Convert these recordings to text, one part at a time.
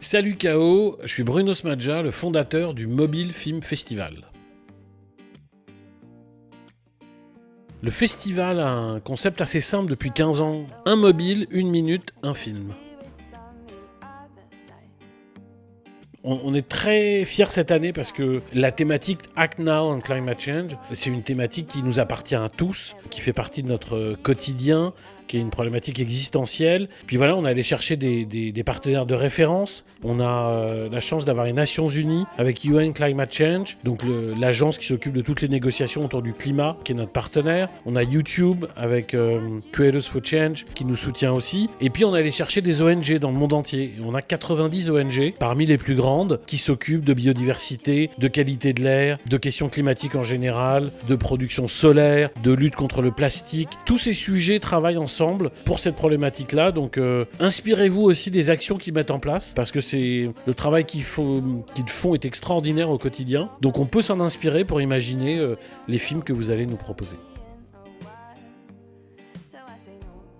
Salut KO, je suis Bruno Smadja, le fondateur du Mobile Film Festival. Le festival a un concept assez simple depuis 15 ans. Un mobile, une minute, un film. On est très fiers cette année parce que la thématique Act Now on Climate Change, c'est une thématique qui nous appartient à tous, qui fait partie de notre quotidien, qui est une problématique existentielle. Puis voilà, on est allé chercher des partenaires de référence. On a la chance d'avoir les Nations Unies avec UN Climate Change, donc l'agence qui s'occupe de toutes les négociations autour du climat, qui est notre partenaire. On a YouTube avec Creators for Change qui nous soutient aussi. Et puis on est allé chercher des ONG dans le monde entier. On a 90 ONG, parmi les plus grandes, qui s'occupent de biodiversité, de qualité de l'air, de questions climatiques en général, de production solaire, de lutte contre le plastique. Tous ces sujets travaillent ensemble pour cette problématique-là. Donc inspirez-vous aussi des actions qu'ils mettent en place, parce que c'est le travail qu'ils font est extraordinaire au quotidien. Donc on peut s'en inspirer pour imaginer les films que vous allez nous proposer.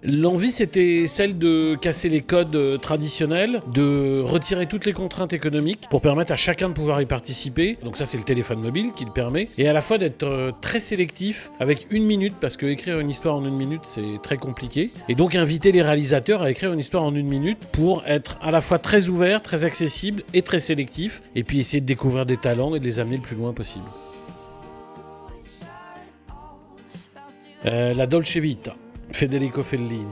L'envie, c'était celle de casser les codes traditionnels, de retirer toutes les contraintes économiques pour permettre à chacun de pouvoir y participer. Donc ça, c'est le téléphone mobile qui le permet. Et à la fois d'être très sélectif avec une minute, parce que écrire une histoire en une minute, c'est très compliqué. Et donc inviter les réalisateurs à écrire une histoire en une minute pour être à la fois très ouvert, très accessible et très sélectif. Et puis essayer de découvrir des talents et de les amener le plus loin possible. La Dolce Vita. Federico Fellini.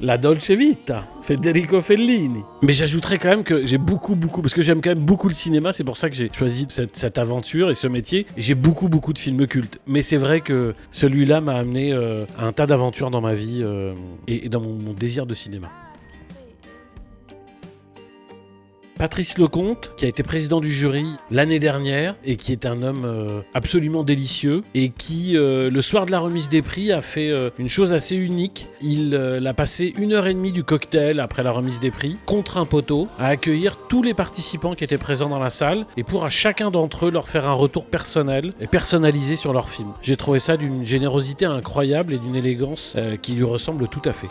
La Dolce Vita, Federico Fellini. Mais j'ajouterais quand même que j'ai beaucoup, parce que j'aime quand même beaucoup le cinéma, c'est pour ça que j'ai choisi cette aventure et ce métier. Et j'ai beaucoup de films cultes. Mais c'est vrai que celui-là m'a amené à un tas d'aventures dans ma vie et dans mon désir de cinéma. Patrice Lecomte, qui a été président du jury l'année dernière et qui est un homme absolument délicieux et qui, le soir de la remise des prix, a fait une chose assez unique. Il a passé 1h30 du cocktail après la remise des prix contre un poteau à accueillir tous les participants qui étaient présents dans la salle et pour à chacun d'entre eux leur faire un retour personnel et personnalisé sur leur film. J'ai trouvé ça d'une générosité incroyable et d'une élégance qui lui ressemble tout à fait.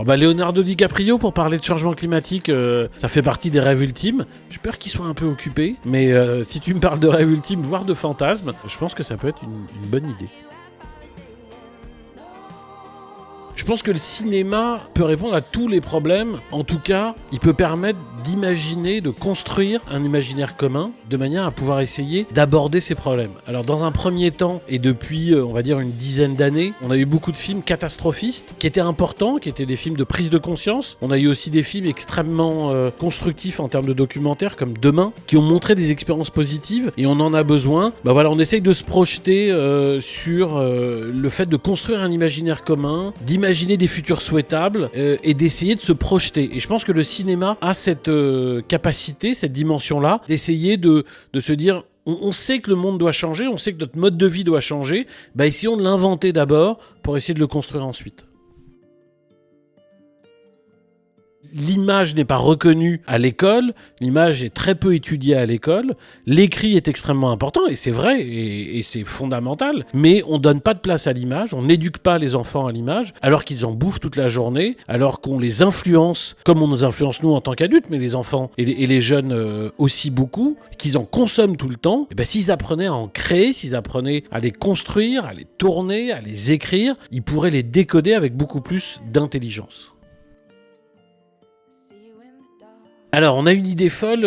Leonardo DiCaprio, pour parler de changement climatique, ça fait partie des rêves ultimes. J'ai peur qu'il soit un peu occupé, mais si tu me parles de rêves ultimes, voire de fantasmes, je pense que ça peut être une bonne idée. Je pense que le cinéma peut répondre à tous les problèmes. En tout cas, il peut permettre d'imaginer, de construire un imaginaire commun de manière à pouvoir essayer d'aborder ces problèmes. Alors dans un premier temps, et depuis on va dire une dizaine d'années, on a eu beaucoup de films catastrophistes qui étaient importants, qui étaient des films de prise de conscience. On a eu aussi des films extrêmement constructifs en termes de documentaires comme Demain, qui ont montré des expériences positives et on en a besoin. On essaye de se projeter sur le fait de construire un imaginaire commun, d'imaginer des futurs souhaitables et d'essayer de se projeter. Et je pense que le cinéma a cette capacité, cette dimension-là, d'essayer de se dire on sait que le monde doit changer, on sait que notre mode de vie doit changer, essayons de l'inventer d'abord pour essayer de le construire ensuite. L'image n'est pas reconnue à l'école, l'image est très peu étudiée à l'école, l'écrit est extrêmement important, et c'est vrai, et c'est fondamental, mais on donne pas de place à l'image, on n'éduque pas les enfants à l'image, alors qu'ils en bouffent toute la journée, alors qu'on les influence, comme on nous influence nous en tant qu'adultes, mais les enfants et les jeunes aussi beaucoup, qu'ils en consomment tout le temps. Et s'ils apprenaient à en créer, s'ils apprenaient à les construire, à les tourner, à les écrire, ils pourraient les décoder avec beaucoup plus d'intelligence. Alors, on a une idée folle,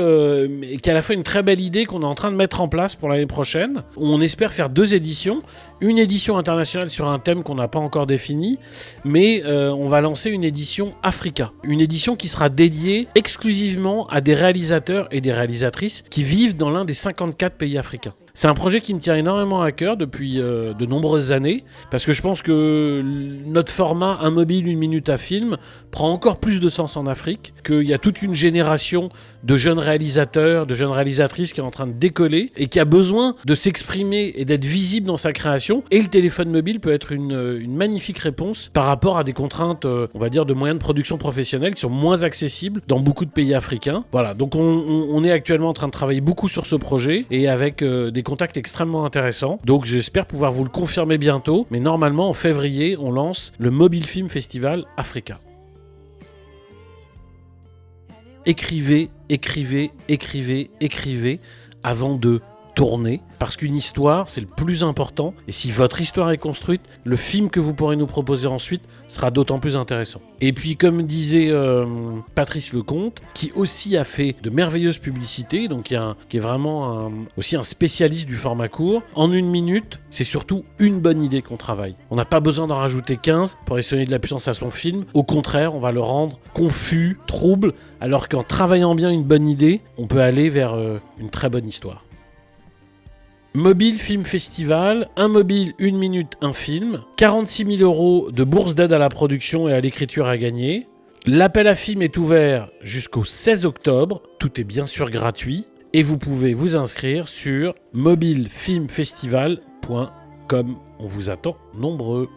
mais qui est à la fois une très belle idée qu'on est en train de mettre en place pour l'année prochaine. On espère faire 2 éditions. Une édition internationale sur un thème qu'on n'a pas encore défini, mais on va lancer une édition Africa. Une édition qui sera dédiée exclusivement à des réalisateurs et des réalisatrices qui vivent dans l'un des 54 pays africains. C'est un projet qui me tient énormément à cœur depuis de nombreuses années, parce que je pense que notre format un mobile, une minute à film prend encore plus de sens en Afrique, qu'il y a toute une génération de jeunes réalisateurs, de jeunes réalisatrices qui est en train de décoller et qui a besoin de s'exprimer et d'être visible dans sa création. Et le téléphone mobile peut être une magnifique réponse par rapport à des contraintes, on va dire, de moyens de production professionnels qui sont moins accessibles dans beaucoup de pays africains. Voilà, donc on est actuellement en train de travailler beaucoup sur ce projet et avec des contacts extrêmement intéressants. Donc j'espère pouvoir vous le confirmer bientôt, mais normalement en février, on lance le Mobile Film Festival Africa. Écrivez, écrivez, écrivez, écrivez avant de tourner, parce qu'une histoire, c'est le plus important, et si votre histoire est construite, le film que vous pourrez nous proposer ensuite sera d'autant plus intéressant. Et puis, comme disait Patrice Lecomte, qui aussi a fait de merveilleuses publicités, donc qui est vraiment aussi un spécialiste du format court, en 1 minute, c'est surtout une bonne idée qu'on travaille. On n'a pas besoin d'en rajouter 15 pour essayer de la puissance à son film, au contraire, on va le rendre confus, trouble, alors qu'en travaillant bien une bonne idée, on peut aller vers une très bonne histoire. Mobile Film Festival, un mobile, 1 minute, un film, 46 000 € de bourse d'aide à la production et à l'écriture à gagner. L'appel à film est ouvert jusqu'au 16 octobre, tout est bien sûr gratuit, et vous pouvez vous inscrire sur mobilefilmfestival.com. On vous attend nombreux.